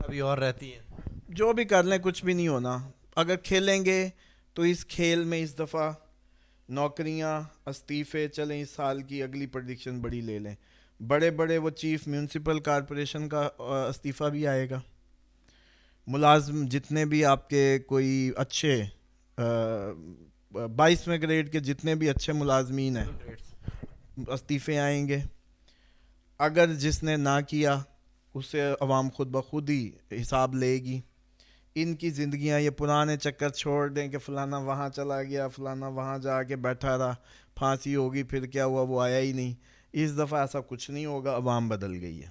ابھی اور رہتی ہیں. جو بھی کر لیں کچھ بھی نہیں ہونا. اگر کھیلیں گے تو اس کھیل میں اس دفعہ نوکریاں استعفے چلیں اس سال کی اگلی پریڈکشن بڑی لے لیں. بڑے بڑے وہ چیف میونسپل کارپوریشن کا استعفیٰ بھی آئے گا. ملازم جتنے بھی آپ کے کوئی اچھے 22ویں گریڈ کے جتنے بھی اچھے ملازمین ہیں استعفے آئیں گے. اگر جس نے نہ کیا اسے عوام خود بخود ہی حساب لے گی. ان کی زندگیاں یہ پرانے چکر چھوڑ دیں کہ فلانا وہاں چلا گیا فلانا وہاں جا کے بیٹھا رہا پھانسی ہوگی پھر کیا ہوا وہ آیا ہی نہیں. اس دفعہ ایسا کچھ نہیں ہوگا. عوام بدل گئی ہے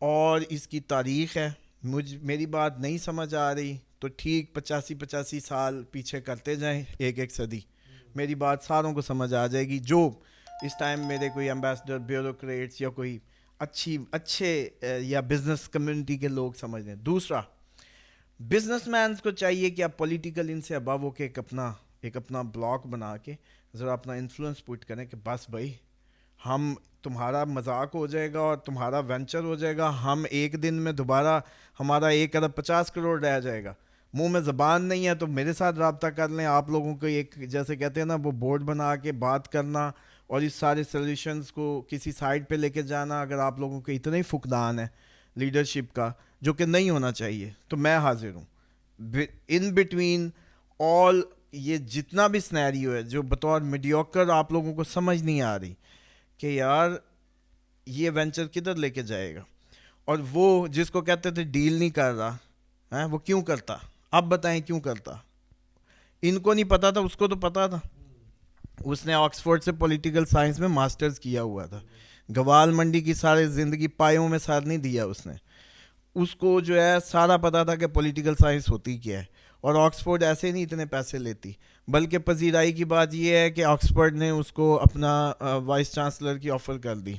اور اس کی تاریخ ہے. میری بات نہیں سمجھ آ رہی تو ٹھیک 85 سال پیچھے کرتے جائیں ایک صدی. میری بات ساروں کو سمجھ آ جائے گی جو اس ٹائم میرے کوئی ایمبیسڈر بیوروکریٹس یا کوئی اچھے یا بزنس کمیونٹی کے لوگ سمجھ لیں. دوسرا بزنس مینس کو چاہیے کہ آپ پولیٹیکل ان سے ابو ہو کے ایک اپنا بلاک بنا کے ذرا اپنا انفلوئنس پٹ کریں کہ بس بھائی ہم تمہارا مذاق ہو جائے گا اور تمہارا وینچر ہو جائے گا. ہم ایک دن میں دوبارہ ہمارا 1 ارب 50 کروڑ رہ جائے گا. منہ میں زبان نہیں ہے تو میرے ساتھ رابطہ کر لیں. آپ لوگوں کو ایک جیسے کہتے ہیں نا وہ بورڈ بنا کے بات کرنا اور اس سارے سلیوشنز کو کسی سائڈ پہ لے کے جانا. اگر آپ لوگوں کو اتنا ہی فقدان ہے لیڈرشپ کا جو کہ نہیں ہونا چاہیے تو میں حاضر ہوں. ان بٹوین آل یہ جتنا بھی سنیریو ہے جو بطور میڈیوکر آپ لوگوں کو سمجھ نہیں آ رہی کہ یار یہ وینچر کدھر لے کے جائے گا. اور وہ جس کو کہتے تھے ڈیل نہیں کر رہا وہ کیوں کرتا. اب بتائیں کیوں کرتا. ان کو نہیں پتا تھا اس کو تو پتا تھا. اس نے آکسفورڈ سے پولیٹیکل سائنس میں ماسٹرز کیا ہوا تھا. گوال منڈی کی سارے زندگی پایوں میں سر نہیں دیا اس نے. اس کو جو ہے سارا پتا تھا کہ پولیٹیکل سائنس ہوتی کیا ہے. اور آکسفورڈ ایسے نہیں اتنے پیسے لیتی. بلکہ پذیرائی کی بات یہ ہے کہ آکسفورڈ نے اس کو اپنا وائس چانسلر کی آفر کر دی.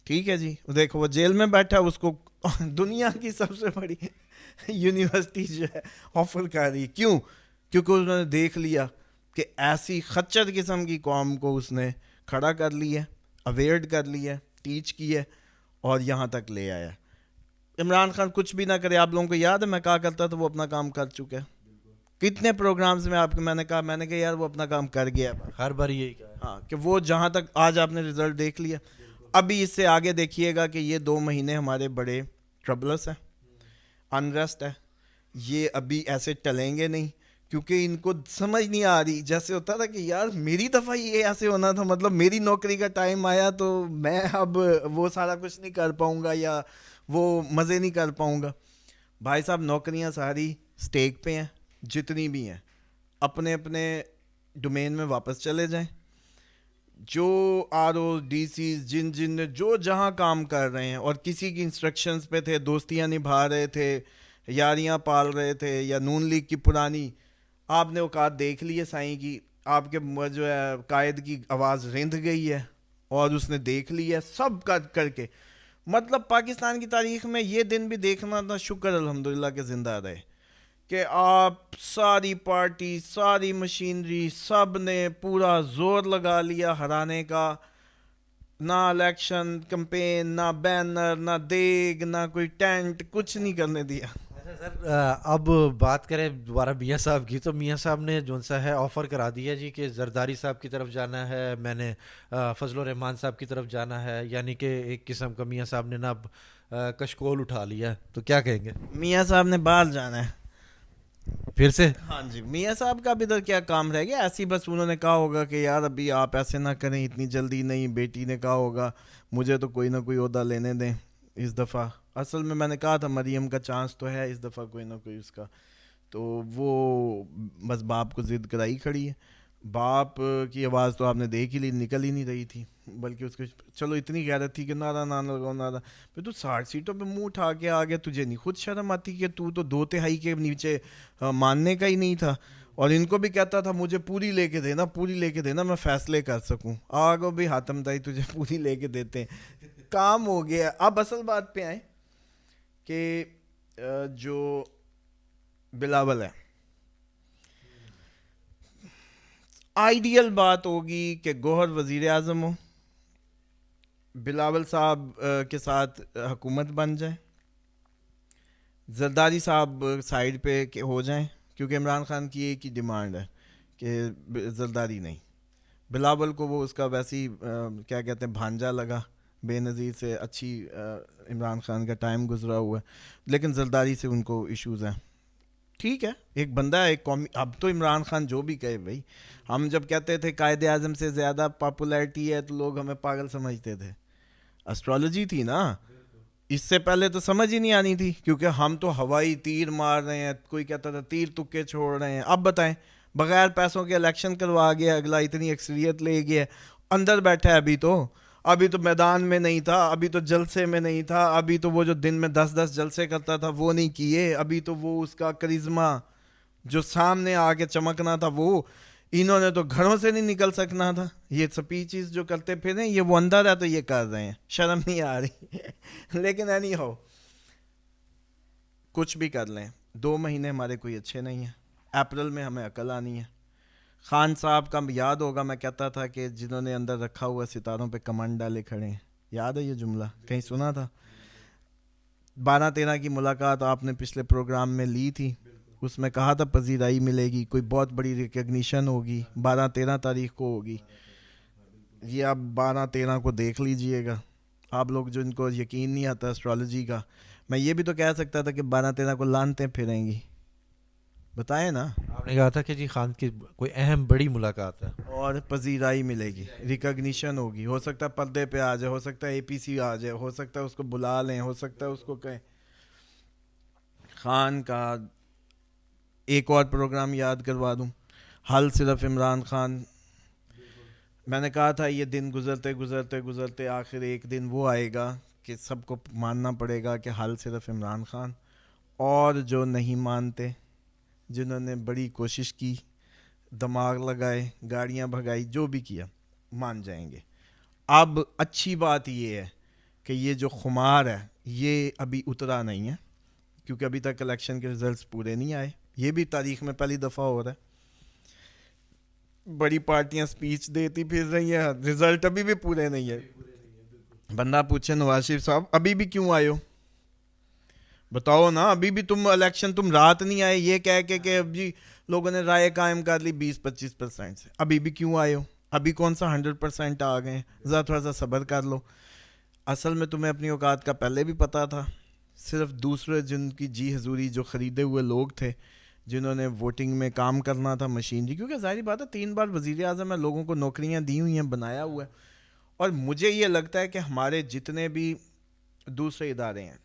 ٹھیک ہے جی دیکھو وہ جیل میں بیٹھا اس کو دنیا کی سب سے بڑی یونیورسٹی جو ہے آفر کر رہی. کیوں؟ کیونکہ انہوں نے دیکھ لیا کہ ایسی خچر قسم کی قوم کو اس نے کھڑا کر لی ہے, اویئرڈ کر لی ہے, ٹیچ کی ہے اور یہاں تک لے آیا. عمران خان کچھ بھی نہ کرے. آپ لوگوں کو یاد ہے میں کہا کرتا تھا وہ اپنا کام کر چکا ہے. کتنے پروگرامز میں آپ کے میں نے کہا یار وہ اپنا کام کر گیا ہے. ہر بار یہی کہا ہے. ہاں کہ وہ جہاں تک آج آپ نے رزلٹ دیکھ لیا. ابھی اس سے آگے دیکھیے گا کہ یہ 2 مہینے ہمارے بڑے ٹربلس ہیں, انریسٹ ہے. یہ ابھی ایسے ٹلیں گے نہیں کیونکہ ان کو سمجھ نہیں آ رہی. جیسے ہوتا تھا کہ یار میری دفعہ یہ ایسے ہونا تھا, مطلب میری نوکری کا ٹائم آیا تو میں اب وہ سارا کچھ نہیں کر پاؤں گا یا وہ مزے نہیں کر پاؤں گا. بھائی صاحب نوکریاں ساری سٹیک پہ ہیں جتنی بھی ہیں. اپنے اپنے ڈومین میں واپس چلے جائیں. جو آر او ڈی سیز جن نے جو جہاں کام کر رہے ہیں اور کسی کی انسٹرکشنز پہ تھے, دوستیاں نبھا رہے تھے, یاریاں پال رہے تھے یا نون لیگ کی پرانی, آپ نے اوقات دیکھ لی ہے سائیں کی. آپ کے جو ہے قائد کی آواز رند گئی ہے اور اس نے دیکھ لی ہے سب کر کے. مطلب پاکستان کی تاریخ میں یہ دن بھی دیکھنا تھا. شکر الحمدللہ کہ زندہ رہے کہ آپ ساری پارٹی ساری مشینری سب نے پورا زور لگا لیا ہرانے کا. نہ الیکشن کمپین, نہ بینر, نہ دیگ, نہ کوئی ٹینٹ, کچھ نہیں کرنے دیا. سر اب بات کریں دوبارہ میاں صاحب کی, تو میاں صاحب نے جو سا ہے آفر کرا دیا جی کہ زرداری صاحب کی طرف جانا ہے, میں نے فضل الرحمان صاحب کی طرف جانا ہے. یعنی کہ ایک قسم کا میاں صاحب نے نا اب کشکول اٹھا لیا. تو کیا کہیں گے؟ میاں صاحب نے باہر جانا ہے پھر سے. ہاں جی, میاں صاحب کا بھی ادھر کیا کام رہ گیا. ایسی بس انہوں نے کہا ہوگا کہ یار ابھی آپ ایسے نہ کریں, اتنی جلدی نہیں. بیٹی نے کہا ہوگا مجھے تو کوئی نہ کوئی عہدہ لینے دیں اس دفعہ. اصل میں نے کہا تھا مریم کا چانس تو ہے اس دفعہ کوئی نہ کوئی اس کا. تو وہ بس باپ کو ضد کرائی کھڑی ہے. باپ کی آواز تو آپ نے دیکھ ہی لی, نکل ہی نہیں رہی تھی. بلکہ اس کے چلو اتنی غیرت تھی کہ نعرہ نہ لگاؤ نعرہ. پھر تو 60 سیٹوں پہ منہ اٹھا کے آ گیا. تجھے نہیں خود شرم آتی کہ تو 2/3 کے نیچے ماننے کا ہی نہیں تھا. اور ان کو بھی کہتا تھا مجھے پوری لے کے دینا, پوری لے کے دینا, میں فیصلے کر سکوں. آگو بھی حاتم تائی تجھے پوری لے کے دیتے ہیں. کام ہو گیا. اب اصل بات پہ آئیں کہ جو بلاول ہے, آئیڈیل بات ہوگی کہ گوہر وزیر اعظم ہو, بلاول صاحب کے ساتھ حکومت بن جائے, زرداری صاحب سائڈ پہ ہو جائیں، کیونکہ عمران خان کی ایک ہی ڈیمانڈ ہے کہ زرداری نہیں. بلاول کو وہ اس کا ویسی کیا کہتے ہیں بھانجا لگا، بے نظیر سے اچھی عمران خان کا ٹائم گزرا ہوا ہے، لیکن زرداری سے ان کو ایشوز ہیں. ٹھیک ہے، ایک بندہ ہے، ایک قومی. اب تو عمران خان جو بھی کہے بھائی، ہم جب کہتے تھے قائد اعظم سے زیادہ پاپولیرٹی ہے تو لوگ ہمیں پاگل سمجھتے تھے. اسٹرالوجی تھی نا، اس سے پہلے تو سمجھ ہی نہیں آنی تھی، کیونکہ ہم تو ہوائی تیر مار رہے ہیں، کوئی کہتا تھا تیر تکے چھوڑ رہے ہیں. اب بتائیں، بغیر پیسوں کے الیکشن کروا گیا اگلا، اتنی اکثریت لے گیا، اندر بیٹھا ہے. ابھی تو میدان میں نہیں تھا، ابھی تو جلسے میں نہیں تھا، ابھی تو وہ جو دن میں 10 جلسے کرتا تھا وہ نہیں کیے، ابھی تو وہ اس کا کرزما جو سامنے آ کے چمکنا تھا وہ، انہوں نے تو گھروں سے نہیں نکل سکنا تھا. یہ سپیچز جو کرتے پھر یہ وہ اندر ہے تو یہ کر رہے ہیں، شرم نہیں آ رہی. لیکن اینی ہو، کچھ بھی کر لیں، 2 مہینے ہمارے کوئی اچھے نہیں ہیں. اپریل میں ہمیں عقل آنی ہے. خان صاحب کا یاد ہوگا، میں کہتا تھا کہ جنہوں نے اندر رکھا ہوا ستاروں پہ کمنڈ ڈالے کھڑے ہیں. یاد ہے یہ جملہ؟ کہیں سنا تھا؟ 12-13 کی ملاقات آپ نے پچھلے پروگرام میں لی تھی، اس میں کہا تھا پذیرائی ملے گی، کوئی بہت بڑی ریکگنیشن ہوگی، 12-13 تاریخ کو ہوگی. یہ آپ 12-13 کو دیکھ لیجئے گا. آپ لوگ جو ان کو یقین نہیں آتا اسٹرالوجی کا، میں یہ بھی تو کہہ سکتا تھا کہ 12-13 کو لانتیں پھریں گی. بتائیں نا، آپ نے کہا تھا کہ جی خان کی کوئی اہم بڑی ملاقات ہے اور پذیرائی ملے گی، ریکگنیشن ہوگی. ہو سکتا ہے پردے پہ آ جائے، ہو سکتا ہے اے پی سی آ جائے، ہو سکتا ہے اس کو بلا لیں، ہو سکتا ہے اس کو کہیں. خان کا ایک اور پروگرام یاد کروا دوں، حل صرف عمران خان. میں نے کہا تھا یہ دن گزرتے گزرتے گزرتے آخر ایک دن وہ آئے گا کہ سب کو ماننا پڑے گا کہ حل صرف عمران خان. اور جو نہیں مانتے، جنہوں نے بڑی کوشش کی، دماغ لگائے، گاڑیاں بھگائی، جو بھی کیا، مان جائیں گے. اب اچھی بات یہ ہے کہ یہ جو خمار ہے یہ ابھی اترا نہیں ہے، کیونکہ ابھی تک الیکشن کے رزلٹس پورے نہیں آئے. یہ بھی تاریخ میں پہلی دفعہ ہو رہا ہے. بڑی پارٹیاں سپیچ دیتی پھر رہی ہیں، رزلٹ ابھی بھی پورے نہیں ہے. بندہ پوچھے نواز شریف صاحب ابھی بھی کیوں آئے ہو؟ بتاؤ نا، ابھی بھی تم الیکشن، تم رات نہیں آئے یہ کہہ کے کہ اب جی لوگوں نے رائے قائم کر لی 20-25% سے، ابھی بھی کیوں آئے ہو؟ ابھی کون سا 100% آ گئے ہیں؟ ذرا تھوڑا سا صبر کر لو. اصل میں تمہیں اپنی اوقات کا پہلے بھی پتا تھا، صرف دوسرے جن کی جی حضوری جو خریدے ہوئے لوگ تھے، جنہوں نے ووٹنگ میں کام کرنا تھا مشینری، کیونکہ ظاہری بات ہے 3 بار وزیر اعظم ہے، لوگوں کو نوکریاں دی ہوئی ہیں، بنایا ہوا ہے. اور مجھے یہ لگتا ہے کہ ہمارے جتنے بھی دوسرے ادارے ہیں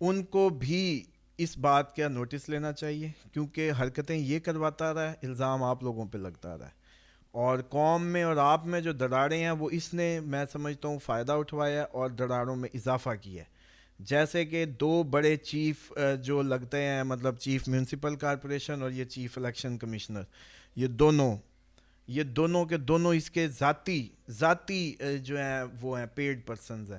ان کو بھی اس بات کا نوٹس لینا چاہیے، کیونکہ حرکتیں یہ کرواتا رہا ہے، الزام آپ لوگوں پہ لگتا رہا ہے. اور قوم میں اور آپ میں جو دراڑیں ہیں وہ اس نے، میں سمجھتا ہوں، فائدہ اٹھوایا اور دراڑوں میں اضافہ کیا ہے. جیسے کہ 2 بڑے چیف جو لگتے ہیں، مطلب چیف میونسپل کارپوریشن اور یہ چیف الیکشن کمشنر، یہ دونوں کے دونوں اس کے ذاتی جو ہیں وہ ہیں پیڈ پرسنز ہیں،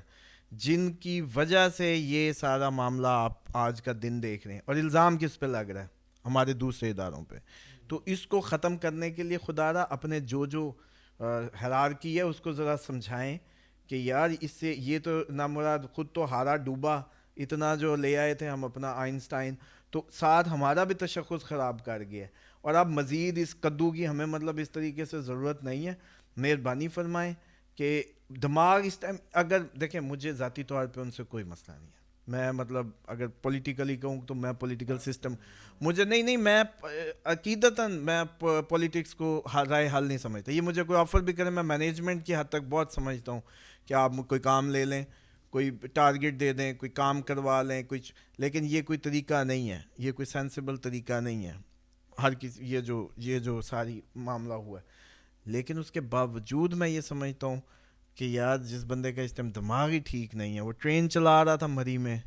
جن کی وجہ سے یہ سارا معاملہ آپ آج کا دن دیکھ رہے ہیں. اور الزام کس پہ لگ رہا ہے؟ ہمارے دوسرے اداروں پہ. تو اس کو ختم کرنے کے لیے خدا را اپنے جو ہیرارکی ہے اس کو ذرا سمجھائیں کہ یار اس سے یہ تو نامراد خود تو ہارا ڈوبا، اتنا جو لے آئے تھے ہم اپنا آئنسٹائن، تو ساتھ ہمارا بھی تشخص خراب کر گیا ہے. اور اب مزید اس کدو کی ہمیں مطلب اس طریقے سے ضرورت نہیں ہے. مہربانی فرمائیں کہ دماغ اس ٹائم، اگر دیکھیں مجھے ذاتی طور پہ ان سے کوئی مسئلہ نہیں ہے، میں مطلب اگر پولیٹیکلی کہوں تو میں پولیٹیکل سسٹم، مجھے نہیں میں عقیدتاً میں پولیٹکس کو رائے حل نہیں سمجھتا. یہ مجھے کوئی آفر بھی کرے، میں مینجمنٹ کی حد تک بہت سمجھتا ہوں کہ آپ کوئی کام لے لیں، کوئی ٹارگٹ دے دیں، کوئی کام کروا لیں کچھ، لیکن یہ کوئی طریقہ نہیں ہے، یہ کوئی سینسیبل طریقہ نہیں ہے. ہر کسی یہ جو ساری معاملہ ہوا ہے، لیکن اس کے باوجود میں یہ سمجھتا ہوں کہ یار جس بندے کا اس ٹائم دماغ ہی ٹھیک نہیں ہے، وہ ٹرین چلا رہا تھا مری میں،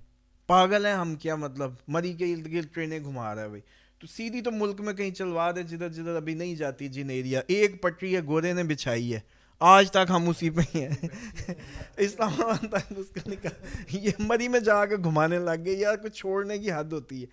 پاگل ہیں ہم کیا، مطلب مری کے ارد گرد ٹرینیں گھما رہا ہے بھائی، تو سیدھی تو ملک میں کہیں چلوا دے جدھر ابھی نہیں جاتی جن ایریا. ایک پٹری ہے گورے نے بچھائی ہے، آج تک ہم اسی پہ ہی ہیں. اسلام آباد تک اس کا نکاح، یہ مری میں جا کے گھمانے لگ گئے. یار کچھ چھوڑنے کی حد ہوتی ہے.